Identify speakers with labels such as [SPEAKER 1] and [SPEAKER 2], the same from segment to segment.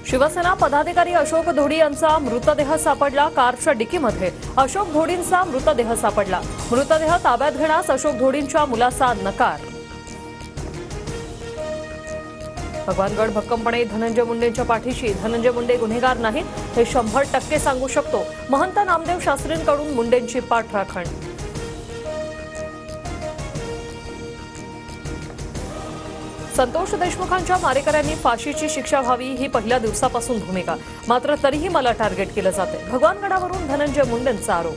[SPEAKER 1] शिवसेना पदाधिकारी अशोक धोडी यांचा मृतदेह सापडला। कारच्या डिकीमध्ये अशोक धोडींचा मृतदेह सापडला। मृतदेह ताब्यात घेण्यास अशोक धोडींच्या मुलाचा नकार। भगवानगड भक्कमपणे धनंजय मुंडेंच्या पाठीशी। धनंजय मुंडे गुन्हेगार नाहीत हे 100% सांगू शकतो। महंत नामदेव शास्त्रींकडून मुंडेंची पाठराखण। संतोष देशमुखांच्या मारेकऱ्यांनी फाशीची शिक्षा व्हावी ही पहिल्या दिवसापासून भूमिका, मात्र तरीही मला टार्गेट केलं जाते। भगवानगडावरून धनंजय मुंडेंचा आरोप।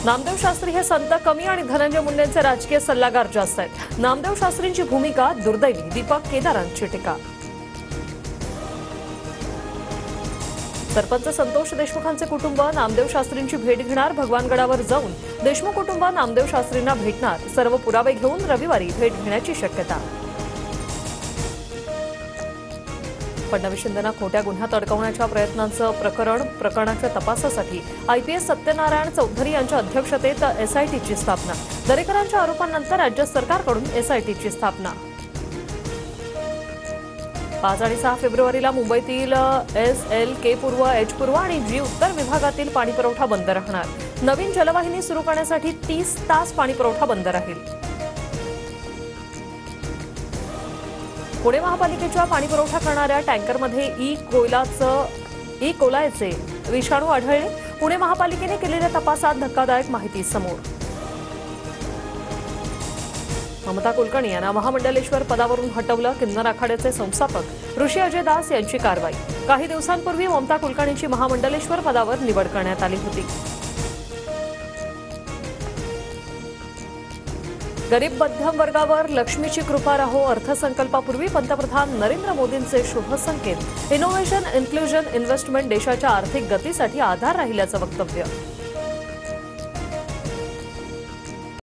[SPEAKER 1] नामदेव शास्त्री हे संत कमी आणि धनंजय मुंडेंचे राजकीय सल्लागार जास्त आहेत। नामदेव शास्त्रींची भूमिका दुर्दैवी। दीपक केदारांची टीका। सरपंच संतोष देशमुखांचे कुटुंब नामदेव शास्त्रींची भेट घेणार। भगवानगडावर जाऊन देशमुख कुटुंब नामदेव शास्त्रींना भेटणार। सर्व पुरावे घेऊन रविवारी भेट घेण्याची शक्यता। फडणवीस शिंदेंना खोट्या गुन्ह्यात अडकवण्याच्या प्रयत्नांचं प्रकरणाच्या तपासासाठी आयपीएस सत्यनारायण चौधरी यांच्या अध्यक्षतेत एसआयटीची स्थापना। दरेकरांच्या आरोपांनंतर राज्य सरकारकडून एसआयटीची स्थापना। 5 आणि 6 फेब्रुवारीला मुंबईतील SL, K पूर्व, H पूर्व आणि G उत्तर विभागातील पाणीपुरवठा बंद राहणार। नवीन जलवाहिनी सुरू करण्यासाठी 30 तास पाणीपुरवठा बंद राहील। पुणे महापालिकेच्या पाणीपुरवठा करणाऱ्या टँकरमध्ये ई कोलायचे विषाणू आढळले। पुणे महापालिकेने केलेल्या तपासात धक्कादायक माहिती समोर। ममता कुलकर्णी यांना महामंडलेश्वर पदावरून हटवलं। किन्नर आखाड्याचे संस्थापक ऋषी अजय दास यांची कारवाई। काही दिवसांपूर्वी ममता कुलकर्णींची महामंडलेश्वर पदावर निवड करण्यात आली होती। गरीब मध्यम वर्गावर लक्ष्मीची कृपा राहो। अर्थसंकल्पापूर्वी पंतप्रधान नरेंद्र मोदींचे शुभ संकेत। इनोव्हेशन, इन्क्लुजन, इन्व्हेस्टमेंट देशाच्या आर्थिक गतीसाठी आधार राहिल्याचं वक्तव्य।